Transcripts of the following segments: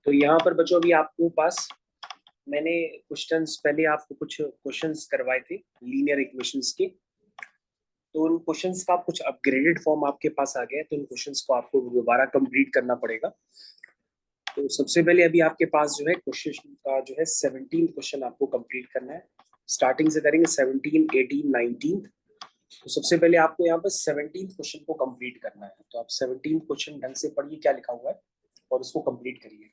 तो यहाँ पर बच्चों अभी आपको पास मैंने क्वेश्चंस पहले आपको कुछ क्वेश्चंस करवाए थे लीनियर इक्वेशंस के। तो उन क्वेश्चंस का कुछ अपग्रेडेड फॉर्म आपके पास आ गया है, तो उन क्वेश्चंस को आपको दोबारा कंप्लीट करना पड़ेगा। तो सबसे पहले अभी आपके पास जो है क्वेश्चन का जो है 17 क्वेश्चन आपको कंप्लीट करना है। स्टार्टिंग से करेंगे 17, 18, 19। तो सबसे पहले आपको यहाँ पर 17 क्वेश्चन को कंप्लीट करना है। तो आप 17 क्वेश्चन ढंग से पढ़िए क्या लिखा हुआ है और उसको कंप्लीट करिए।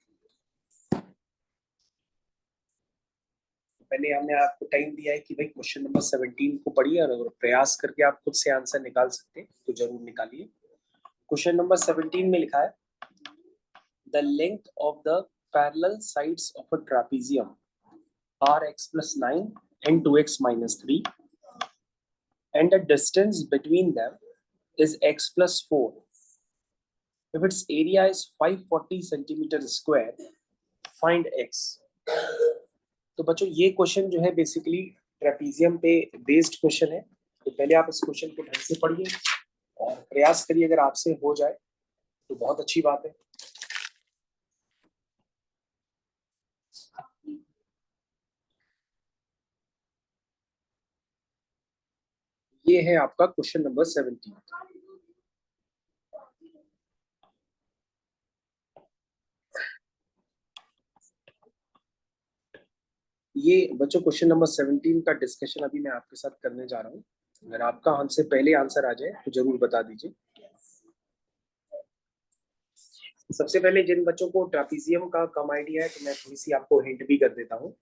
पहले हमने आपको टाइम दिया है कि भाई क्वेश्चन नंबर 17 को पढ़िए, और अगर प्रयास करके आप खुद से आंसर निकाल सकते हैं तो जरूर निकालिए। क्वेश्चन नंबर 17 में लिखा है the length of the parallel sides of a trapezium are x plus 9 and 2x minus 3 and the distance between them is x plus 4. If its area is 540 centimeter square, find x. तो बच्चों ये question जो है basically trapezium पे based question है। तो पहले आप इस क्वेश्चन को ढंग से पढ़िए और प्रयास करिए, अगर आपसे हो जाए तो बहुत अच्छी बात है। ये है आपका क्वेश्चन नंबर 17। ये बच्चों क्वेश्चन नंबर 17 का डिस्कशन अभी मैं आपके साथ करने जा रहा हूँ। अगर आपका हमसे पहले आंसर आ जाए तो जरूर बता दीजिए। सबसे पहले जिन बच्चों को ट्रापीजियम का कम आइडिया है तो मैं थोड़ी सी आपको हिंट भी कर देता हूँ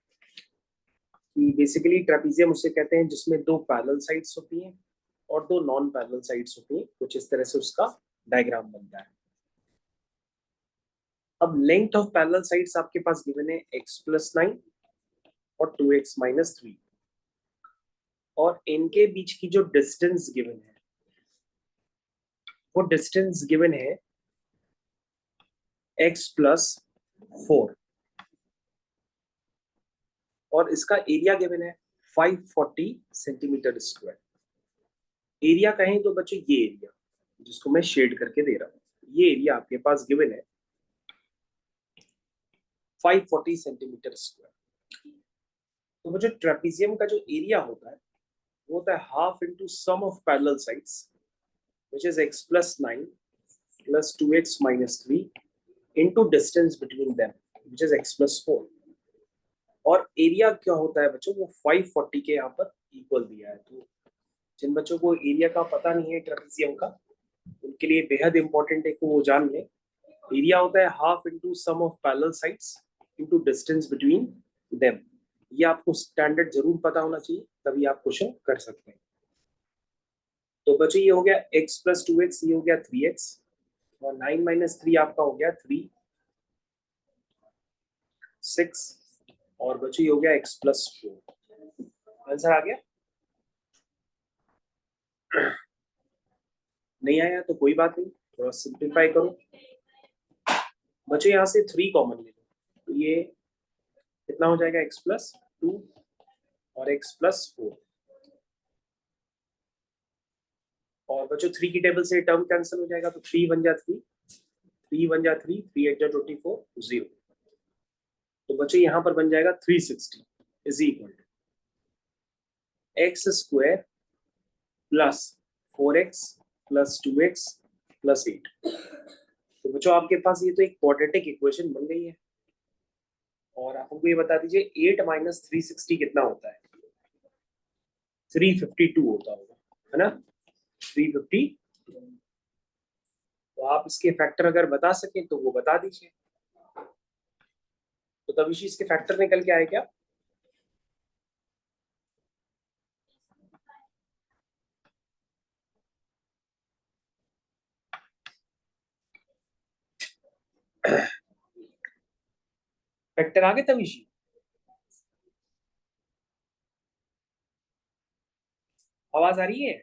कि बेसिकली ट्रापीजियम उसे कहते हैं जिसमें दो पैरेलल साइड्स होती हैं और दो नॉन पैरेलल साइड्स होती हैं। कुछ इस तरह से उसका डायग्राम बनता है। अब लेंथ ऑफ पैरेलल साइड्स आपके पास गिवन है x प्लस 9 और 2x माइनस 3, और इनके बीच की जो डिस्टेंस गिवन है वो डिस्टेंस गिवन है x प्लस 4, और इसका एरिया गिवन है 540 सेंटीमीटर स्क्वायर। एरिया कहें तो बच्चों ये एरिया जिसको मैं शेड करके दे रहा हूँ, ये एरिया आपके पास गिवन है 540 सेंटीमीटर स्क्वायर। तो बच्चों ट्रेपीजियम का जो एरिया होता है वो होता है half into sum of parallel sides which is x plus 9 plus 2x minus 3 into distance between them which is x plus 4। और एरिया क्या होता है बच्चों, वो 540 के यहाँ पर इक्वल दिया है। तो जिन बच्चों को एरिया का पता नहीं है ट्रेपीजियम का, उनके लिए बेहद इंपॉर्टेंट है कि वो जान ले। एरिया होता है half into sum of parallel sides into distance between them. ये आपको स्टैंडर्ड जरूर पता होना चाहिए, तभी आप क्वेश्चन कर सकते हैं। तो बच्चों ये हो गया x प्लस 2x, ये हो गया 3x, और 9 माइनस 3 आपका हो गया 3, 6, और बच्चों ये हो गया x प्लस 4। आंसर आ गया? नहीं आया तो कोई बात नहीं, थोड़ा सिंप्लीफाई करो। बच्चों यहाँ से 3 कॉमन ले लो, तो ये कितना हो जाएगा x प्लस 2 और x प्लस 4। और बच्चों 3 की टेबल से टर्म कैंसिल हो जाएगा, तो 3 1 जा 3, 3 1 जा 3, 3 8 जा 24, 0। तो बच्चों यहाँ पर बन जाएगा 360 is equal to x square plus 4x plus 2x plus 8। तो बच्चों आपके पास ये तो एक क्वाड्रेटिक इक्वेशन बन गई है। और आप हमको ये बता दीजिए 8 माइनस 360 कितना होता है? 352 होता होगा, है ना? 350। तो आप इसके फैक्टर अगर बता सकें तो वो बता दीजिए। तो तभी इसके फैक्टर निकल के आए क्या? फैक्टर आ गए तभी। आवाज आ रही है?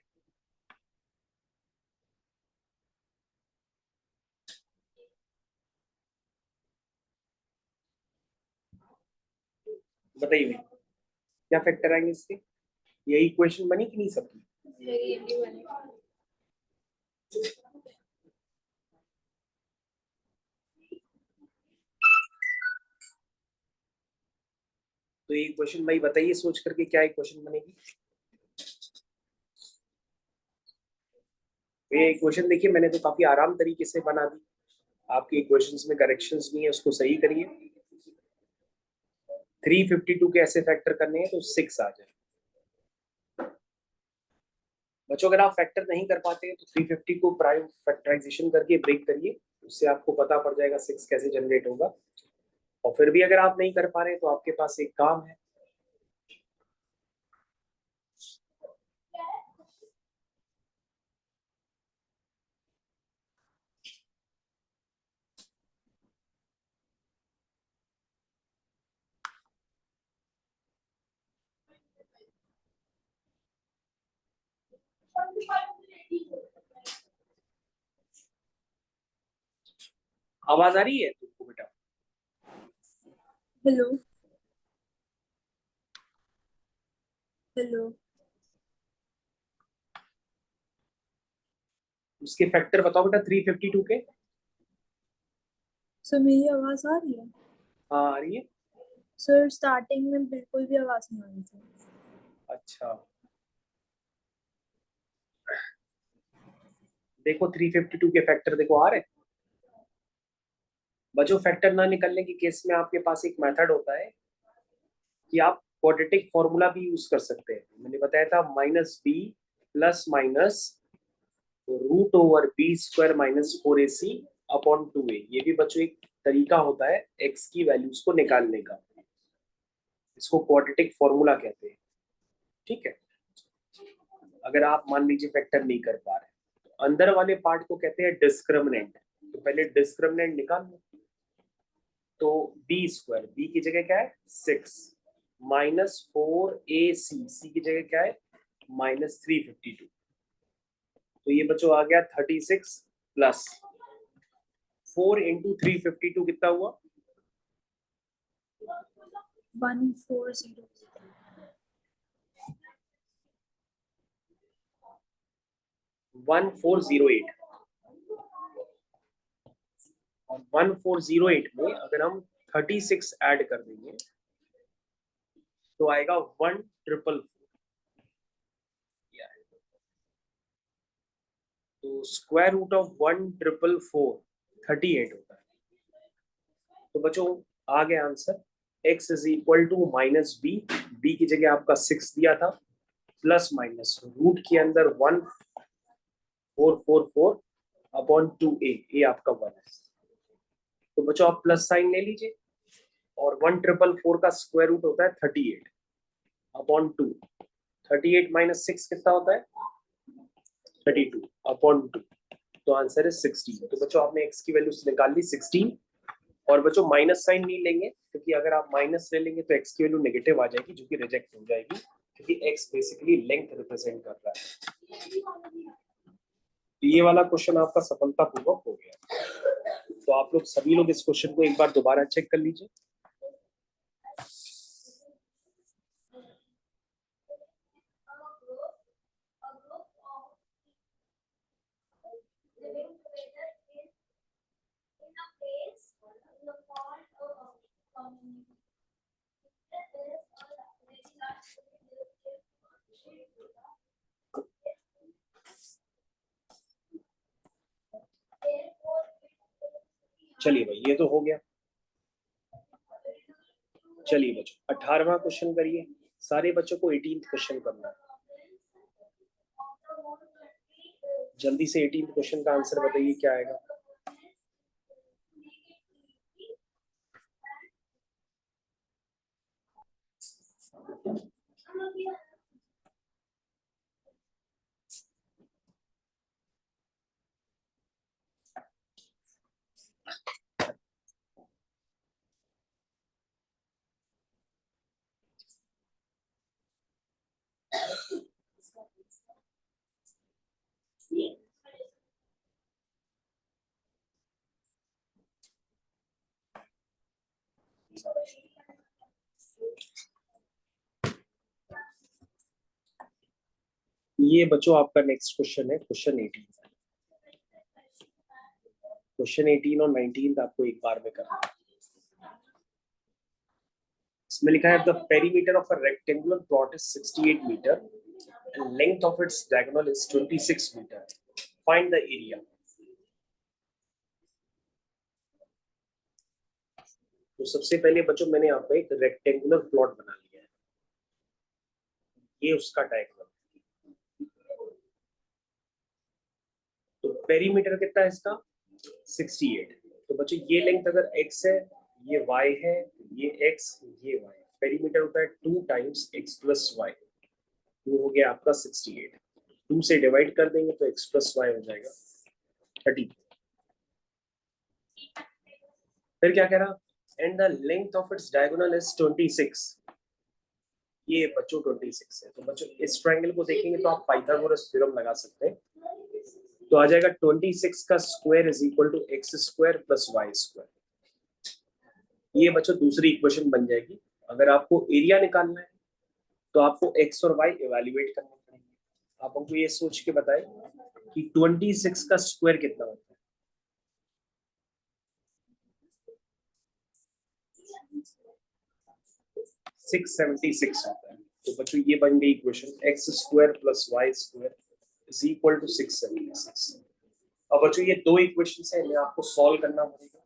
बताइए क्या फैक्टर आएंगे इसके? यही इक्वेशन बनी कि नहीं सबकी? ये क्वेश्चन भाई बताइए सोच करके क्या इक्वेशन बनेगी। ये इक्वेशन देखिए मैंने तो काफी आराम तरीके से बना दी, आपके इक्वेशंस में करेक्शंस नहीं है, उसको सही करिए। 352 के ऐसे फैक्टर करने हैं तो 6 आ जाए। बच्चों अगर आप फैक्टर नहीं कर पाते हैं तो 350 को प्राइम फैक्टराइजेशन करके ब्रेक करिए, उससे आपको पता पड़ जाएगा 6 कैसे जनरेट होगा। और फिर भी अगर आप नहीं कर पा रहे तो आपके पास एक काम है, आवाज आ रही है तुमको बेटा? Hello hello. उसके फैक्टर बताओ बेटा 352 के। सर मेरी आवाज आ रही है? हाँ आ रही है। सर स्टार्टिंग में बिल्कुल भी आवाज नहीं आ रही थी। अच्छा देखो 352 के फैक्टर देखो आ रहे। बच्चों फैक्टर ना निकलने की केस में आपके पास एक मेथड होता है कि आप क्वाड्रेटिक फॉर्मूला भी यूज कर सकते हैं। मैंने बताया था -b plus minus root over b square minus 4ac upon 2a। ये भी बच्चों एक तरीका होता है x की वैल्यूज को निकालने का, इसको क्वाड्रेटिक फॉर्मूला कहते हैं। ठीक है, अगर आप मान लीजिए फैक्टर नहीं कर पा रहे तो अंदर वाले पार्ट को कहते हैं डिस्क्रिमिनेंट। तो पहले डिस्क्रिमिनेंट निकाल लो। तो बी स्क्वायर, बी की जगह क्या है 6 माइनस 4ac, सी की जगह क्या है -352। तो ये बच्चों आ गया 36 प्लस 4 इंटू 352 कितना हुआ? 140। 1408। और 1408 में अगर हम 36 ऐड कर देंगे तो आएगा 1444। तो स्क्वायर रूट ऑफ 1444 38 होता है। तो बच्चों आ गया answer, x is equal to minus b, b की जगह आपका 6 दिया था, प्लस माइनस रूट के अंदर 1444 अपॉन 2a, ये आपका 1 है। तो बच्चों आप प्लस साइन ले लीजिए, और 1444 का स्क्वायर रूट होता है 38 अपॉन 2। 38 माइनस 6 कितना होता है 32 अपॉन 2। तो आंसर है 16। तो बच्चों आपने x की वैल्यू निकाल ली 16। और बच्चों माइनस साइन नहीं लेंगे क्योंकि अगर आप माइनस ले लेंगे तो x की वैल्यू नेगेटिव आ जाएगी, जो कि रिजेक्ट हो जाएगी, क्योंकि x बेसिकली लेंथ रिप्रेजेंट कर रहा है। तो ये वाला क्वेश्चन आपका सफलतापूर्वक हो गया। तो आप लोग सभी लोग इस क्वेश्चन को एक बार दोबारा चेक कर लीजिए। चलिए भाई ये तो हो गया। चलिए बच्चों 18वां क्वेश्चन करिए। सारे बच्चों को 18th क्वेश्चन करना है। जल्दी से 18th क्वेश्चन का आंसर बताइए क्या आएगा। ये बच्चों आपका नेक्स्ट क्वेश्चन है, क्वेश्चन 18। क्वेश्चन 18 और 19 आपको एक बार में करना है। इसमें लिखा है the perimeter of a rectangular plot is 68 metre and length of its diagonal is 26 meter. Find the area. तो सबसे पहले बच्चों मैंने यहाँ पे एक रेक्टेंगुलर प्लॉट बना लिया है, ये उसका डायग्राम। तो पेरीमीटर कितना है इसका 68। तो बच्चों ये लेंथ अगर x है, ये y है, ये x, ये y। पेरीमीटर होता है 2 टाइम्स x प्लस y। वो हो गया आपका 68। 2 से डिवाइड कर देंगे तो x प्लस y हो जाएगा 30। फिर क्या कह रहा, and the length of its diagonal is 26। ये बच्चों 26 है। तो बच्चों इस ट्रायंगल को देखेंगे तो आप पाइथागोरस थ्योरम लगा सकते हैं। तो आ जाएगा 26 का square is equal to x square plus y square. ये बच्चों दूसरी इक्वेशन बन जाएगी। अगर आपको एरिया निकालना है तो आपको एक्स और वाई इवैल्यूएट करना पड़ेगा। आप हमको ये सोच के बताएं कि 26 का स्क्वायर कितना होता है। 676 होता है। तो बच्चों ये बन गई equation x square plus y square is equal to 676। अब बच्चों ये दो इक्वेशंस है, इन्हें आपको सॉल्व करना पड़ेगा।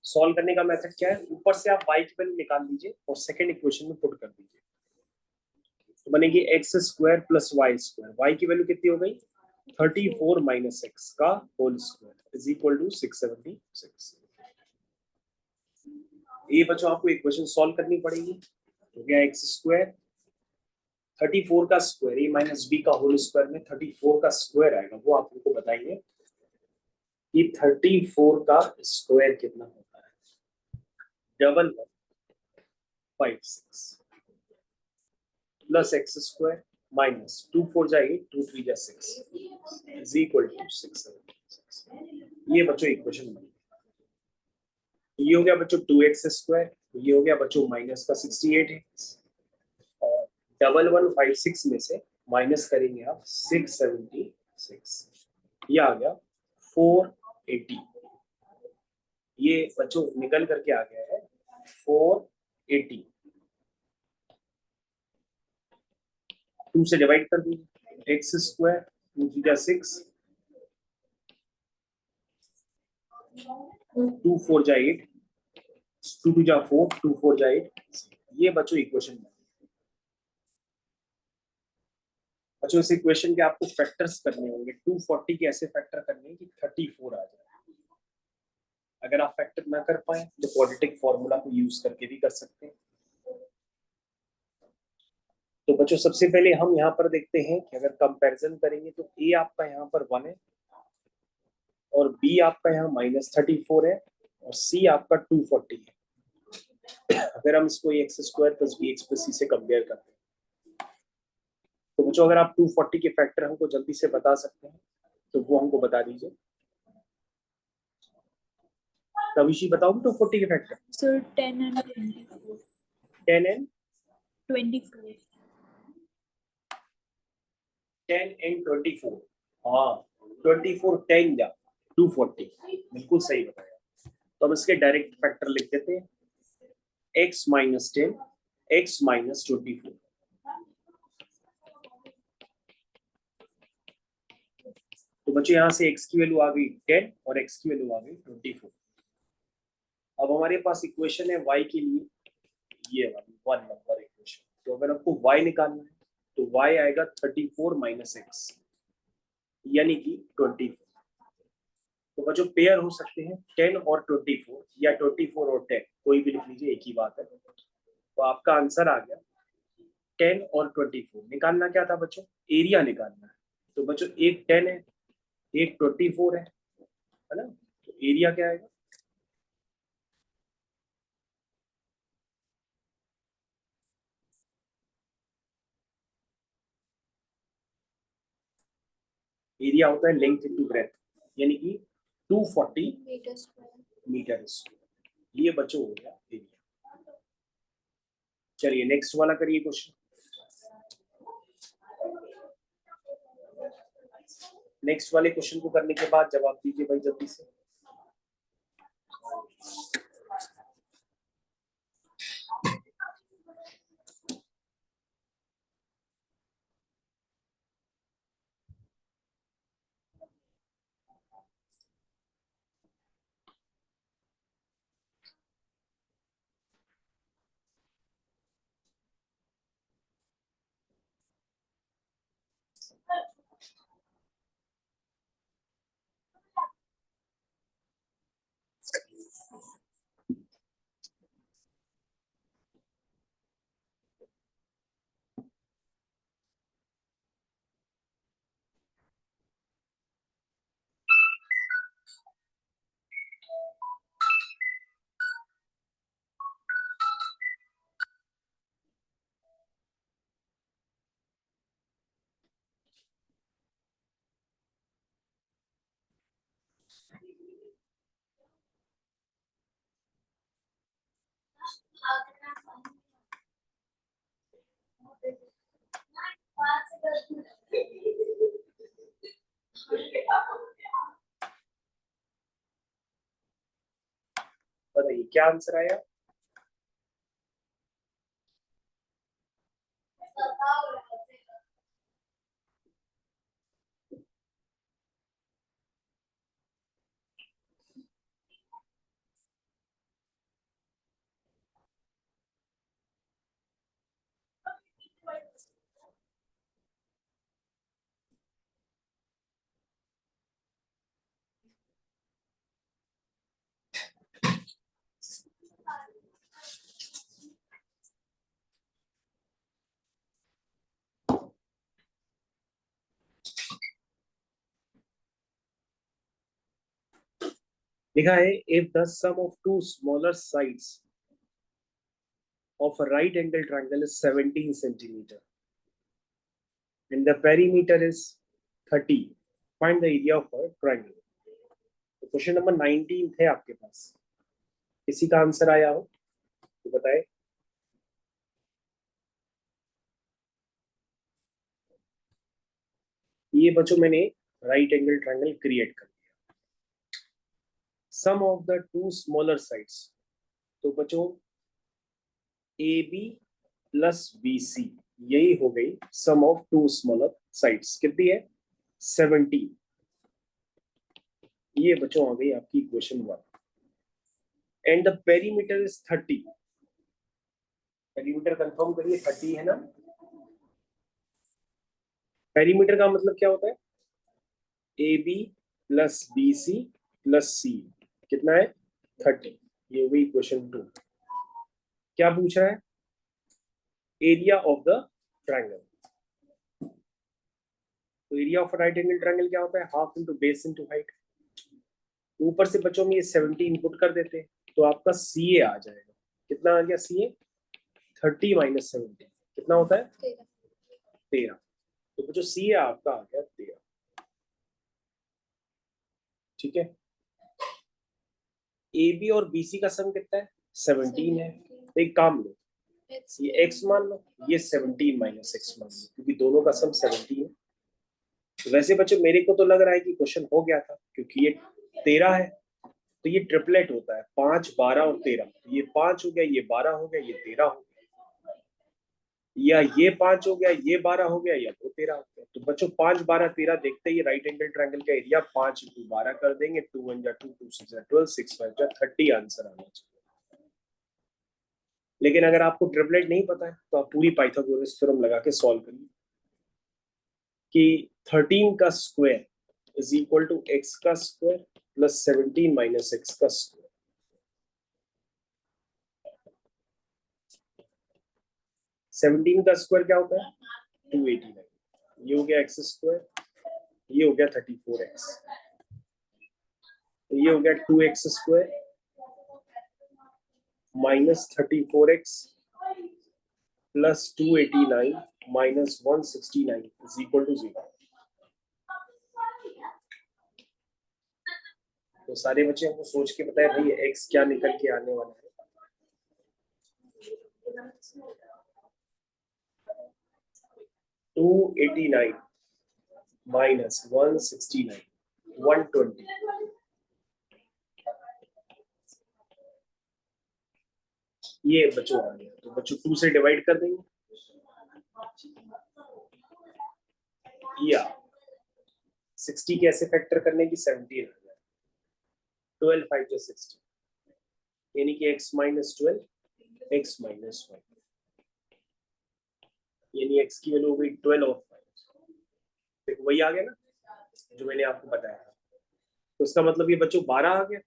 सॉल्व करने का मेथड क्या है, ऊपर से आप y की वैल्यू निकाल लीजिए और सेकंड इक्वेशन में पुट कर दीजिए। तो बनेगी x square plus y square. y की वैल्यू कितनी हो गई 34 माइनस एक्स का whole square is equal to 676। ये बच्चों आपको इक्वेशन सॉल्व करनी पड़ेगी। तो क्या एक्स स्क्वायर 34 का स्क्वायर ए माइनस बी का होल स्क्वायर में 34 का स्क्वायर आएगा, वो आप उनको बताइए कि 34 का स्क्वायर कितना होता है। 1156 प्लस एक्स स्क्वायर माइनस 2 4 जा 8 2 3 जा 6 इज इक्वल टू 676। ये बच्चों इक्वेशन बनी। ये हो गया बच्चों 2x स्क्वायर, ये हो गया बच्चों माइनस का 68 है, और 1156 में से माइनस करेंगे आप 676, ये आ गया 480। ये बच्चों निकल करके आ गया है 480। 2 से डिवाइड कर दीजिए, एक्स स्क्वायर 2 3 जा 6 2 4 जा 8 2 2 जा 4 2 4 जा 8। ये बच्चों इक्वेशन है। बच्चों इस इक्वेशन के आपको फैक्टर्स करने होंगे। 240 के ऐसे फैक्टर करने हैं कि 34 आ जाए। अगर आप फैक्टर ना कर पाए तो क्वाड्रेटिक फॉर्मूला को यूज करके भी कर सकते हैं। तो बच्चों सबसे पहले हम यहाँ पर देखते हैं कि अगर कंपैरिजन करेंगे तो ए आपका यहाँ पर 1 है और बी आपका यहाँ -34 है और सी आपका 240 है। अगर हम इसको X square plus B X plus C से कंपेयर करते हैं तो बच्चों अगर आप 240 के फैक्टर हमको जल्दी से बता सकते हैं तो वो हमको बता दीजिए। तविशी बताओ 240 के factor. Sir 10 and 24. 10 and 24. 10 and 24। हाँ 24 10 या 240 बिल्कुल सही बताया। तो हम इसके डायरेक्ट फैक्टर लिख देते हैं, x माइनस 10 x माइनस 24। तो बच्चों यहाँ से x की वैल्यू आ गई 10 और x की वैल्यू आ गई 24। अब हमारे पास इक्वेशन है y के लिए, ये वाली 1 नंबर इक्वेशन। तो अगर आपको y निकालना है तो y आएगा 34 माइनस एक्स यानी कि 24। तो बच्चों पेयर हो सकते हैं 10 और 24 या 24 और 10, कोई भी लिख लीजिए, एक ही बात है। तो आपका आंसर आ गया 10 और 24। निकालना क्या था बच्चों, एरिया निकालना है। तो बच्चों एक 10 है एक 24 है ना, तो एरिया क्या आएगा, एरिया होता है लेंथ इनटू ब्रेथ, यानी कि 240 मीटर स्क्वायर। ये बच्चों हो गया एरिया। चलिए नेक्स्ट वाला करिए क्वेश्चन। नेक्स्ट वाले क्वेश्चन को करने के बाद जवाब दीजिए भाई जल्दी से। बताइए क्या आंसर आया? लिखा है if the sum of two smaller sides of a right angle triangle is 17 centimeter and the perimeter is 30, find the area of a triangle. तो क्वेश्चन नंबर 19 है आपके पास, किसी का आंसर आया हो तो बताए। ये बच्चों मैंने राइट एंगल ट्रायंगल क्रिएट कर दिया। Sum of the two smaller sides, तो बच्चों A B plus B C, यही हो गई sum of two smaller sides. कितनी है? 17। ये बच्चों आ गई आपकी equation 1। And the perimeter is 30। Perimeter confirm करिए, 30 है ना। पेरीमीटर का मतलब क्या होता है? A B plus B C plus C, कितना है? 30। ये हुई इक्वेशन 2। क्या पूछ रहा है? Area of the triangle. तो area of right angle triangle क्या होता है? Half into base into height. ऊपर से बच्चों में ये 70 इनपुट कर देते हैं तो आपका सी ए आ जाएगा। कितना आ गया सी ए? 30 माइनस 70 कितना होता है? 13। तो बच्चों सी ए आपका आ गया 13। ठीक है। ए बी और बी सी का सम कितना है? 17 है। तो एक काम लो, ये x मान लो, ये 17 माइनस x मान लो, क्योंकि दोनों का सम 17 है। तो वैसे बच्चों मेरे को तो लग रहा है कि क्वेश्चन हो गया था, क्योंकि ये 13 है तो ये ट्रिपलेट होता है, 5, 12 और 13। ये 5 हो गया, ये 12 हो गया, ये 13 हो गया, या ये 5 हो गया, ये 12 हो गया, या वो 13 हो गया। तो बच्चों 5, 12, 13 देखते ही राइट एंगल ट्रायंगल का एरिया 5 इंटू 12 कर देंगे। 2 1 जा 2, 2 6 जा 12, 6 5 जा 30 आंसर आना चाहिए। लेकिन अगर आपको ट्रिपलेट नहीं पता है तो आप पूरी पाइथागोरस थ्योरम लगा के सॉल्व करिए कि 13 का square is equal to x का स्क्वायर प्लस 17 माइनस एक्स का स्क्वायर। 17 का स्क्वायर क्या होता है? 289। ये हो गया एक्स स्क्वायर, ये हो गया 34x, ये हो गया 2x स्क्वायर माइनस 34x प्लस 289 माइनस 169 इज इक्वल टू 0। तो सारे बच्चे हमको सोच के बताए भाई x क्या निकल के आने वाला है। 289 माइनस 169, 120। ये बच्चों आ गया, तो बच्चों 2 से डिवाइड कर देंगे, या 60 कैसे फैक्टर करने की? 17 आ गया, 12 5 जो 60, यानी कि x माइनस 12, x माइनस 1, यानी x की वैल्यू हो गई 12 और 5। देखो वही आ गया ना जो मैंने आपको बताया था। तो इसका मतलब ये बच्चों 12 आ गया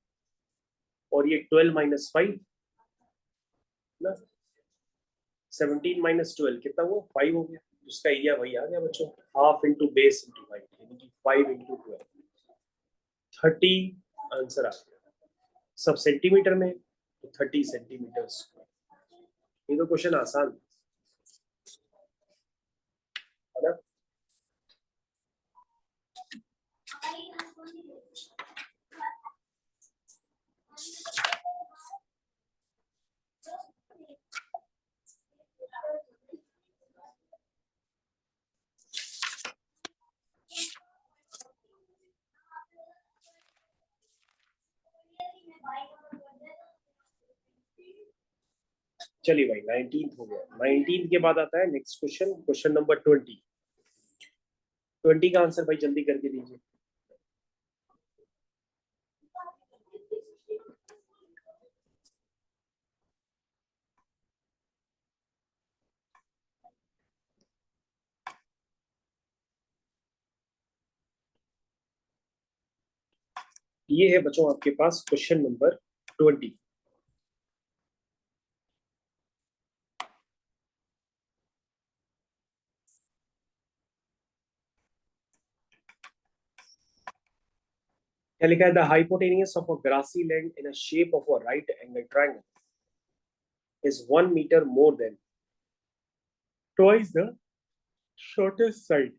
और ये 12 माइनस 5 ना, 17 माइनस 12 कितना हुआ 5 हो गया। उसका एरिया वही आ गया बच्चों, half into base into height, यानी कि 5 इंटू 12, 30 आंसर आ गया। सब सेंटीमीटर में तो 30 सेंटीमीटर स्क्वायर। ये तो क्वेश्चन आसान है ना। चलिए भाई 19th हो गया। 19th के बाद आता है नेक्स्ट क्वेश्चन, क्वेश्चन नंबर 20। 20 का आंसर भाई जल्दी करके दीजिए। ये है बच्चों आपके पास क्वेश्चन नंबर 20। क्या लिखा है, the hypotenuse of a grassy land in a shape of a right angle triangle is 1 metre more than twice the shortest side.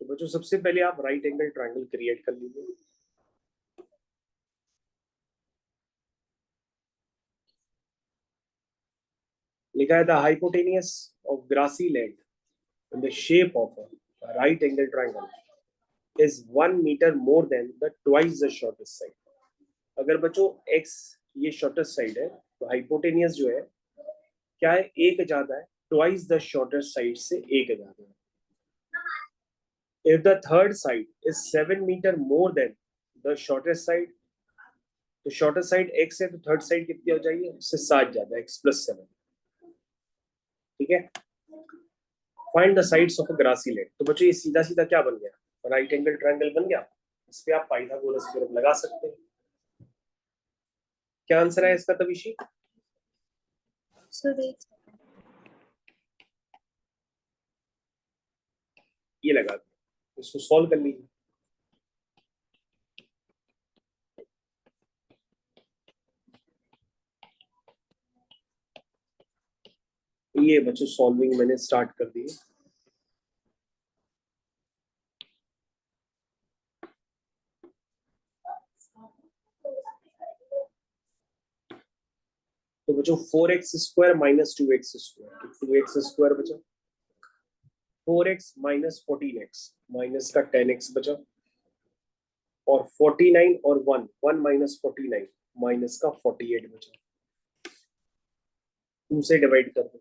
तो बच्चों सबसे पहले आप राइट एंगल ट्रायंगल क्रिएट कर लीजिए। लिखा है the hypotenuse of grassy land in the shape of a right angle triangle is 1 metre more than the twice the shortest side. अगर बच्चों x ये शॉर्टेस्ट साइड है तो हाइपोटेनियस जो है क्या है, एक ज्यादा है, ट्वाइस द शॉर्टेस्ट साइड से एक ज्यादा है। If the third side is 7 metre more than the shortest side, तो शॉर्टेस्ट साइड x है तो थर्ड साइड कितनी हो जाएगी, उससे 7 ज्यादा, x प्लस 7। ठीक है, find the sides of a grassy land. तो बच्चों ये सीधा सीधा क्या बन गया, राइट एंगल ट्रायंगल बन गया। इस पे आप पाइथागोरस थ्योरम लगा सकते हैं। क्या आंसर है इसका तविशी? सुरेश। ये लगा दिया, इसको सॉल्व कर लीजिए। ये बच्चों सॉल्विंग मैंने स्टार्ट कर दी। तो बच्चों 4x square minus 2x square, 2x square बचा, 4x माइनस 14x माइनस का 10x बचा, और 49 और 1 1 माइनस 49 माइनस का 48 बचा। 2 से डिवाइड कर दो,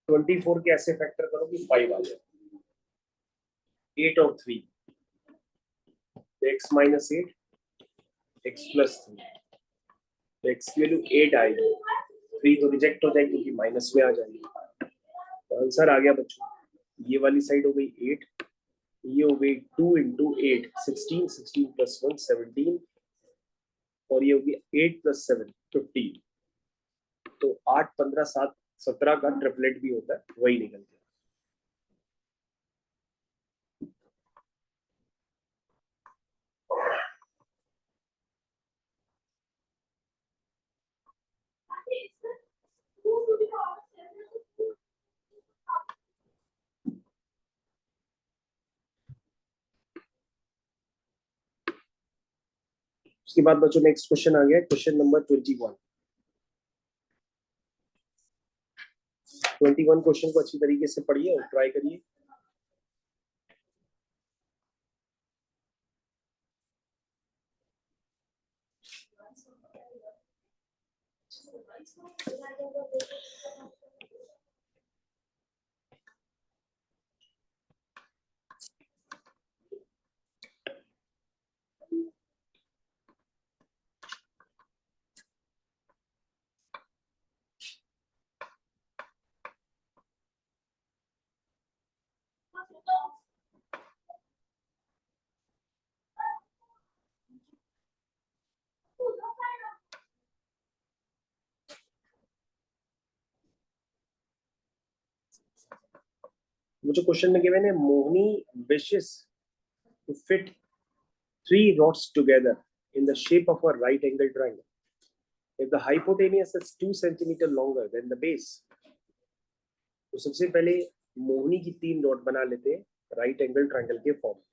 24 के ऐसे फैक्टर करो कि 5 आ जाए। 8 और 3, x माइनस 8 x प्लस 3, तो x की वैल्यू 8 आएगी, 3 तो रिजेक्ट हो जाएगी क्योंकि माइनस में आ जाएगी। तो आंसर आ गया बच्चों, ये वाली साइड हो गई 8, ये हो गई 2 इंटू 8 16, 16 प्लस 1 17, और ये होगी 8 प्लस 7 15। तो 8 15 7 17 का ट्रिपलेट भी होता है, वही निकल गया। उसके बाद बच्चों नेक्स्ट क्वेश्चन आ गया, क्वेश्चन नंबर 21। 21 क्वेश्चन को अच्छी तरीके से पढ़िए और ट्राई करिए। मुझे क्वेश्चन में गिवन है Mohini wishes to fit 3 rods together in the shape of a right angle triangle. If the hypotenuse is 2 centimeter longer than the base, तो सबसे पहले मोहिनी की 3 रॉड बना लेते हैं राइट एंगल ट्रायंगल के फॉर्म में।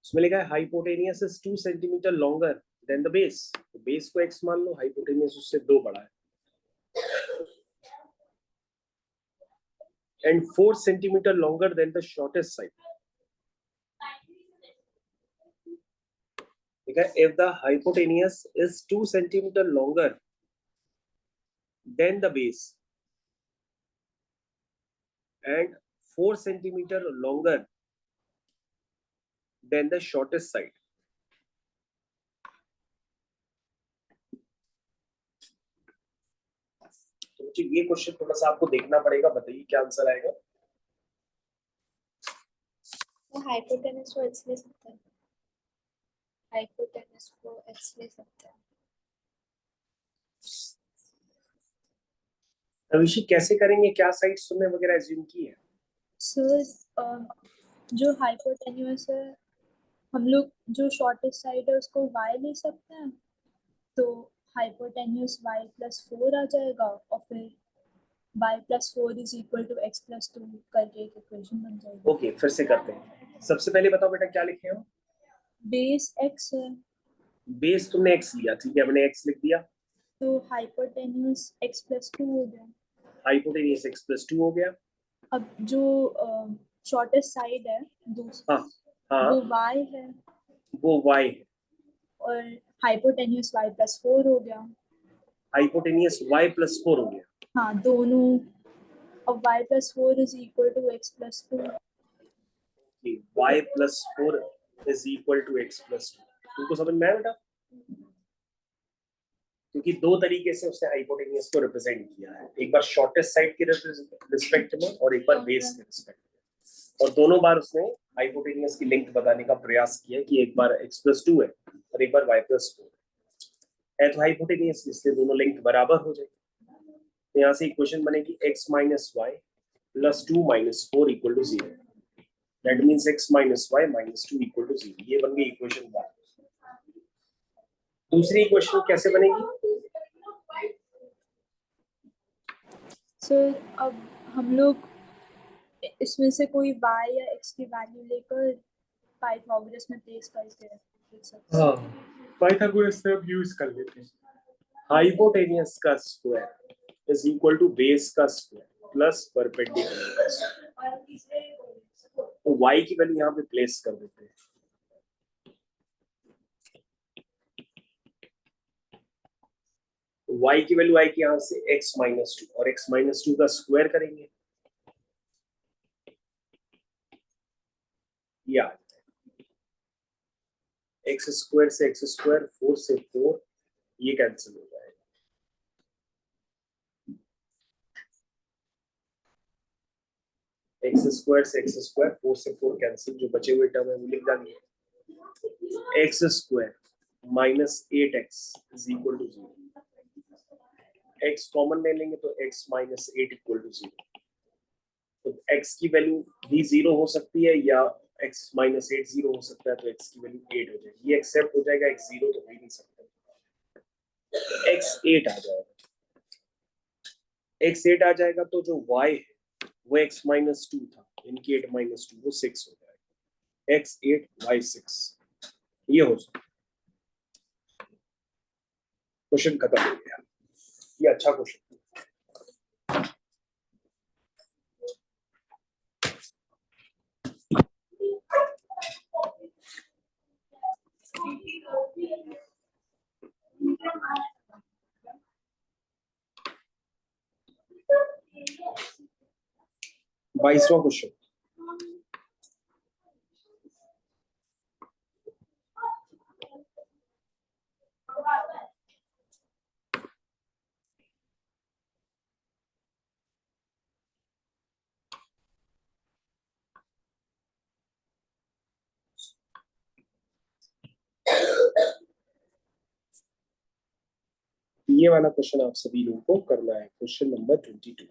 उसमें लिखा है hypotenuse is 2 centimetre longer than the base, तो बेस को x मान लो, हाइपोटेनियस उससे 2 बड़ा है, and 4 centimetre longer than the shortest side. ठीक है, if the hypotenuse is 2 centimetre longer than the base and 4 centimetre longer than the shortest side. तो ये क्वेश्चन थोड़ा सा आपको देखना पड़ेगा, बताइए क्या आंसर आएगा। वो हाइपोटेनस को x ले सकते हैं, हाइपोटेनस को x ले सकते हैं। अभिषेक कैसे करेंगे, क्या साइड्स तुमने वगैरह एज्यूम की है? सर जो हाइपोटेन्यूस है, हम लोग जो शॉर्टेस्ट साइड है उसको y ले सकते हैं, तो हाइपोटेन्यूस y प्लस 4 आ जाएगा और फिर y plus 4 is equal to x plus 2 करके एक इक्वेशन बन जाएगी। ओके, फिर से करते हैं। सबसे पहले बताओ बेटा क्या लिखे हो? बेस x है बेस तुमने x लिया, ठीक है, हमने x लिख दिया, तो हाइपोटेन्यूस x प्लस 2 हो गया। हाइपोटेनियस x प्लस 2 हो गया। अब जो शॉर्टेस्ट साइड है दूसरा, हाँ हाँ, वो y है वो y है, और हाइपोटेन्यूस y प्लस 4 हो गया। हाइपोटेनियस y प्लस 4 हो गया। हाँ, दोनों। अब y plus 4 is equal to x plus 2। y plus 4 is equal to x plus 2। तुमको समझ में आया बेटा? क्योंकि दो तरीके से उसने हाइपोटेनियस को रिप्रेजेंट किया है, एक बार शॉर्टेस्ट साइड के रिस्पेक्ट में और एक बार बेस के रिस्पेक्ट में, और दोनों बार उसने हाइपोटेनियस की लेंथ बताने का प्रयास किया कि एक बार x प्लस 2 है और एक बार y प्लस 4 है, तो हाइपोटेनियस, इसलिए दोनों लेंथ बराबर हो जाएगी। तो यहाँ से इक्वेशन बनेगी x minus y plus 2 minus 4 equal to 0। That means x minus y minus 2 equal to 0। ये बन गई इक्वेशन 1। दूसरी इक्वेशन कैसे बनेगी? सर अब हम लोग इसमें से कोई y या x की वैल्यू लेकर पाइथागोरस में प्लेस करके लिख सकते हैं। हाँ, पाइथागोरस से अब यूज कर लेते हैं। हाइपोटेनियस का square is equal to base का स्क्वायर प्लस परपेंडिकुलर का स्क्वायर। तो y की वैल्यू यहाँ पे प्लेस कर देते हैं। y की वैल्यू आएगी यहाँ से x माइनस 2, और x माइनस 2 का स्क्वायर करेंगे, या x स्क्वायर से x स्क्वायर, 4 से 4, ये कैंसिल हो जाएगा। x स्क्वायर से x स्क्वायर, 4 से 4 कैंसिल, जो बचे हुए टर्म है वो लिख डालिए। x square minus 8x is equal to 0। x common ले लेंगे तो x माइनस 8 इक्वल टू 0। तो x की वैल्यू भी 0 हो सकती है या x माइनस 8 0 हो सकता है, तो x की वैल्यू 8 हो जाएगी। ये एक्सेप्ट हो जाएगा, x 0 तो हो ही नहीं सकता, x 8 आ जाएगा। x 8 आ जाएगा तो जो y है वो x माइनस 2 था, इनकी 8 माइनस 2 वो 6 हो जाएगा। x 8 y 6, ये हो सकता। क्वेश्चन खत्म हो गया। ये अच्छा क्वेश्चन। बाईसवां क्वेश्चन, ये वाला क्वेश्चन आप सभी लोगों को करना है, क्वेश्चन नंबर 22।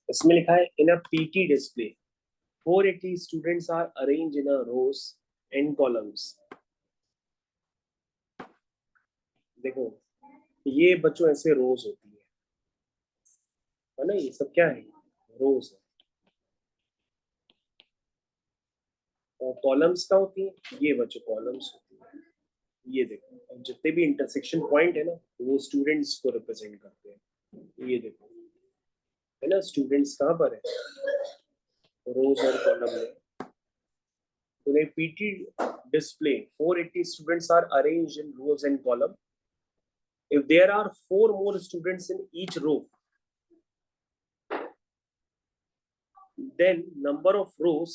इसमें लिखा है in a PT display 480 students are arrange in a rows and columns. देखो ये बच्चों ऐसे रोज होती है ना, ये सब क्या है, रोज है। और कॉलम्स क्या होती है, ये बच्चों कॉलम्स होती है। ये देखो, और जितने भी इंटरसेक्शन पॉइंट है ना, वो स्टूडेंट्स को रिप्रेजेंट करते हैं। ये देखो है ना, स्टूडेंट्स कहाँ पर है, रोज और कॉलम में। तो PT display 480 students are arranged in rows and column. If there are 4 more students in each row, then number of rows,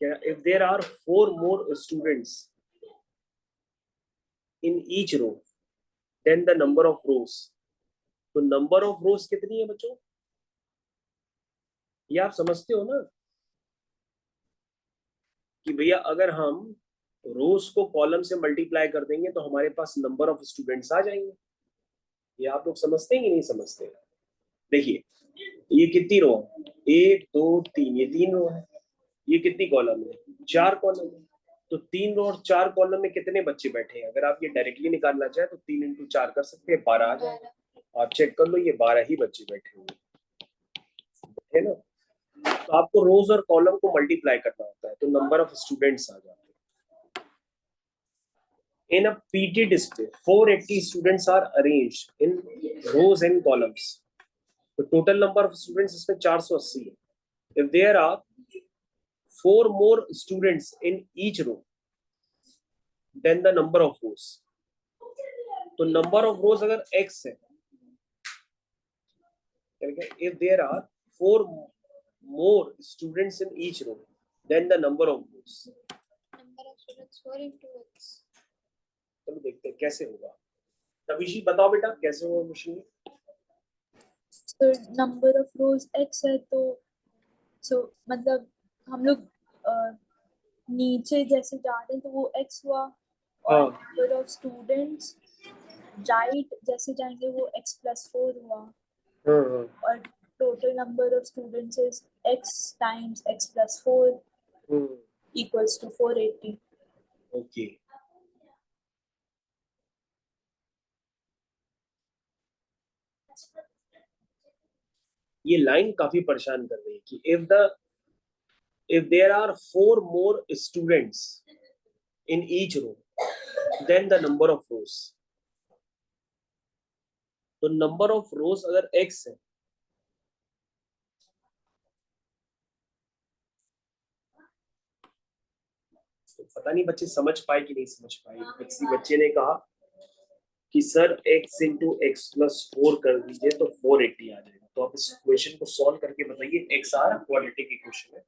if there are 4 more students in each row, then the number of rows. तो number of रोज कितनी है बच्चों, ये आप समझते हो ना, कि भैया अगर हम रोज को कॉलम से मल्टीप्लाई कर देंगे तो हमारे पास नंबर ऑफ स्टूडेंट्स आ जाएंगे। ये आप लोग समझते हैं कि नहीं समझते? देखिए ये कितनी रो है, 1 2 3, ये 3 रो है। ये कितनी कॉलम है, 4 कॉलम है। तो 3 रो और 4 कॉलम में कितने बच्चे बैठे हैं, अगर आप ये डायरेक्टली निकालना चाहे तो 3 इंटू 4 कर सकते हैं, 12 आ जाएगा। आप चेक कर लो, ये 12 ही बच्चे बैठे हुए है ना। तो आपको रोज और कॉलम को मल्टीप्लाई करना होता है, तो नंबर ऑफ स्टूडेंट्स आ जाते हैं। In a PT display 480 students are arranged in rows and columns. तो टोटल नंबर ऑफ स्टूडेंट्स इसमें 480 है। If there are 4 more students in each row, then the number of rows. तो number of rows अगर x है, if there are 4 more students in each row, then the number of rows. Number of students 4 into x. चलो देखते हैं कैसे होगा। तविशी बताओ बेटा कैसे होगा क्वेश्चन में। So number of rows x है, तो मतलब हम लोग नीचे जैसे जा रहे हैं तो वो x हुआ, और नंबर ऑफ स्टूडेंट्स राइट जैसे जाएंगे वो x+4 हुआ, और total number of students is x times x+4 equals to 480. Okay ये लाइन काफी परेशान कर रही है कि if there are 4 more students in each row, then the number of rows. तो नंबर ऑफ रोज अगर x है, तो पता नहीं बच्चे समझ पाए कि नहीं समझ पाए। किसी बच्चे ने कहा कि sir x into x plus 4 कर दीजिए तो 480 आ जाएगा। तो आप इस क्वेश्चन को सॉल्व करके बताइए, x आ रहा क्वाड्रेटिक इक्वेशन है।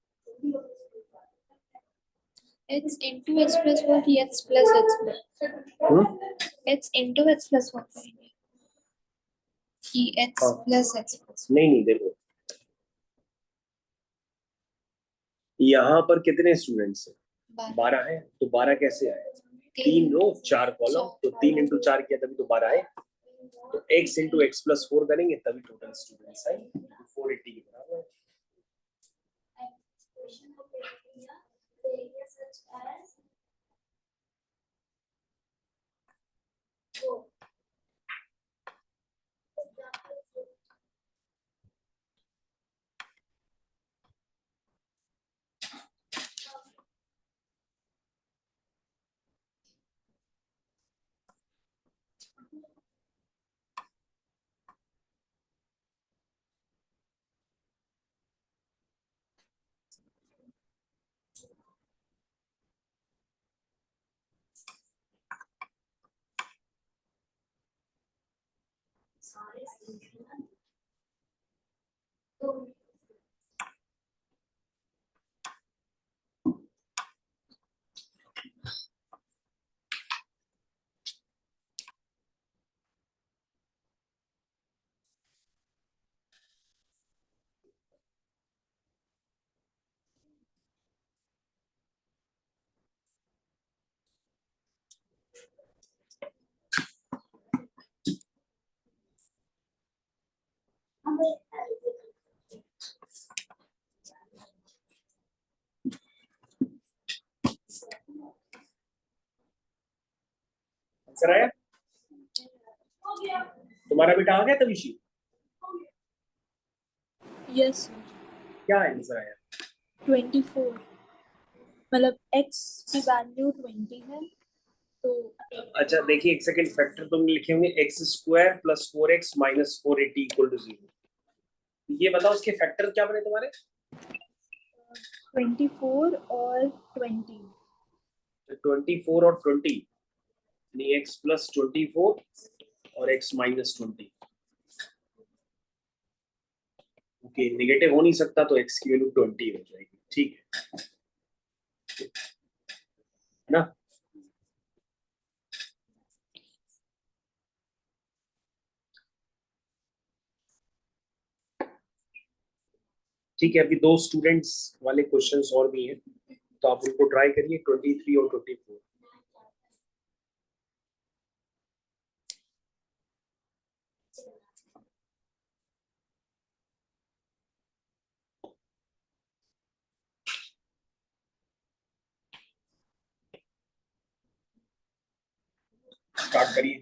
X into x plus 4 x plus x plus x into x plus 4 करेंगे कि x plus x plus नहीं देखो यहाँ पर कितने स्टूडेंट्स हैं, 12 है। तो 12 कैसे आए, 3 रो 4 कॉलम, तो 3 इंटू 4 किया तभी तो 12 आए। तो x इंटू एक्स प्लस 4 करेंगे तभी टोटल स्टूडेंट्स आए, 480 के बराबर है। आंसर आया? तुम्हारा बेटा आ गया तविशी? यस क्या आंसर आया? 24, मतलब x की वैल्यू 20 है तो अच्छा देखिए, एक सेकंड, फैक्टर तुम लिखे होंगे x square plus 4x minus 480 equal to 0। ये बताओ उसके फैक्टर क्या बने तुम्हारे? 24 और 20। 24 और 20, यानी x प्लस 24 और x माइनस 20। ओके, नेगेटिव हो नहीं सकता तो x की वैल्यू 20 हो जाएगी। ठीक है ना? ठीक है, अभी दो स्टूडेंट्स वाले क्वेश्चंस और भी हैं, तो आप उनको ट्राई करिए, 23 और 24। स्टार्ट करिए।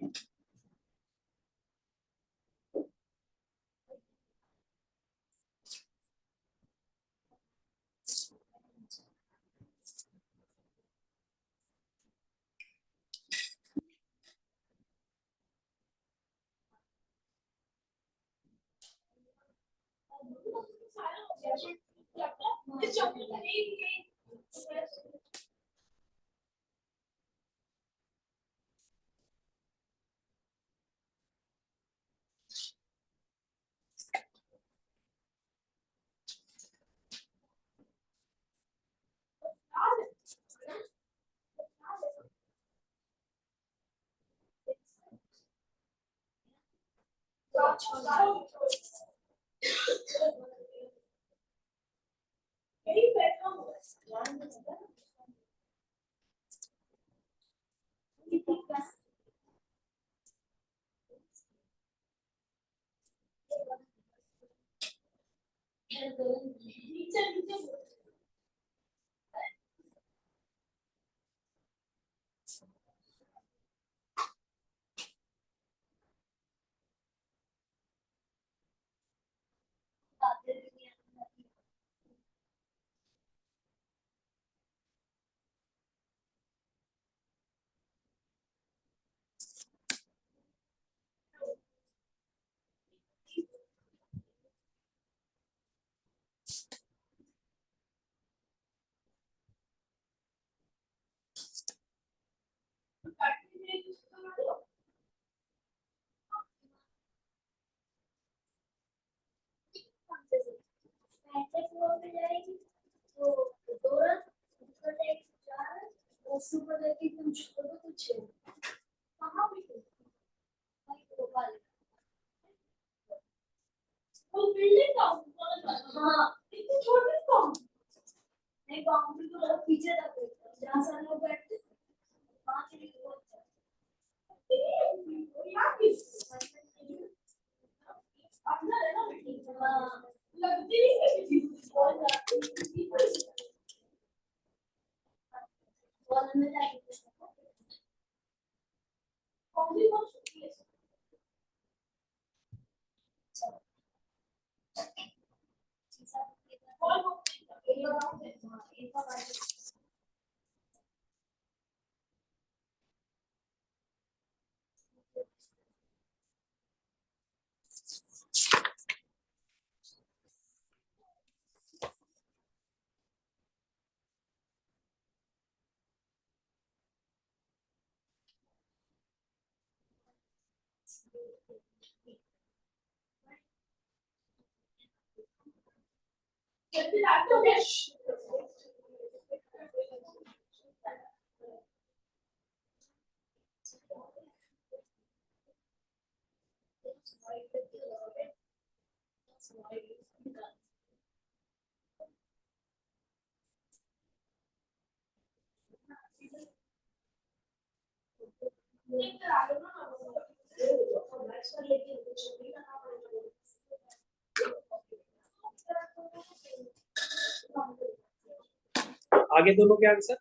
आगे दोनों के आंसर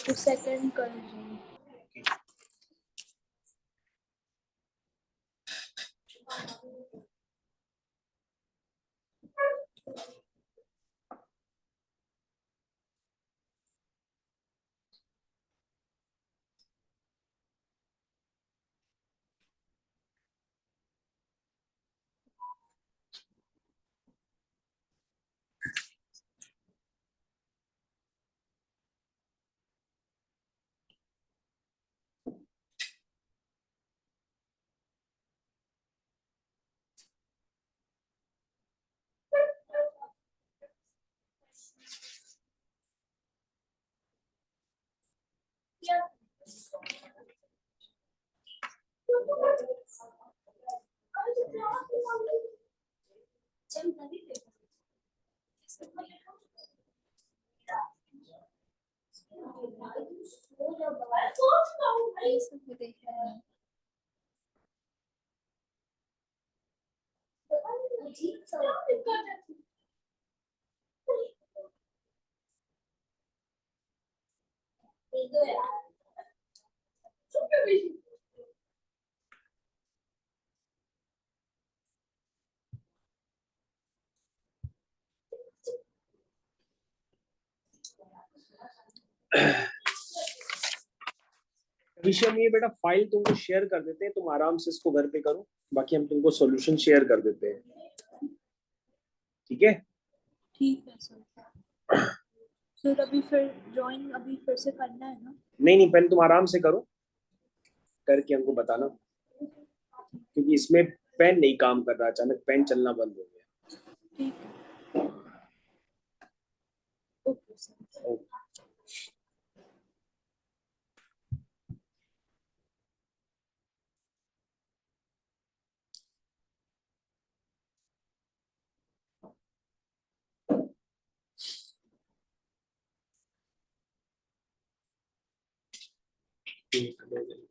तो सेकंड कर रही हूँ। विषय हम ये बेटा फाइल तुमको शेयर कर देते हैं, तुम आराम से इसको घर पे करो, बाकी हम तुमको सॉल्यूशन शेयर कर देते हैं, ठीक है? ठीक है सर। सर अभी फिर ड्राइंग अभी फिर से करना है ना? नहीं पहले तुम आराम से करो, करके हमको बताना, क्योंकि इसमें पेन नहीं काम कर रहा, अचानक पेन चलना बंद हो गया। ठीक है, ओके सर। ठीक है।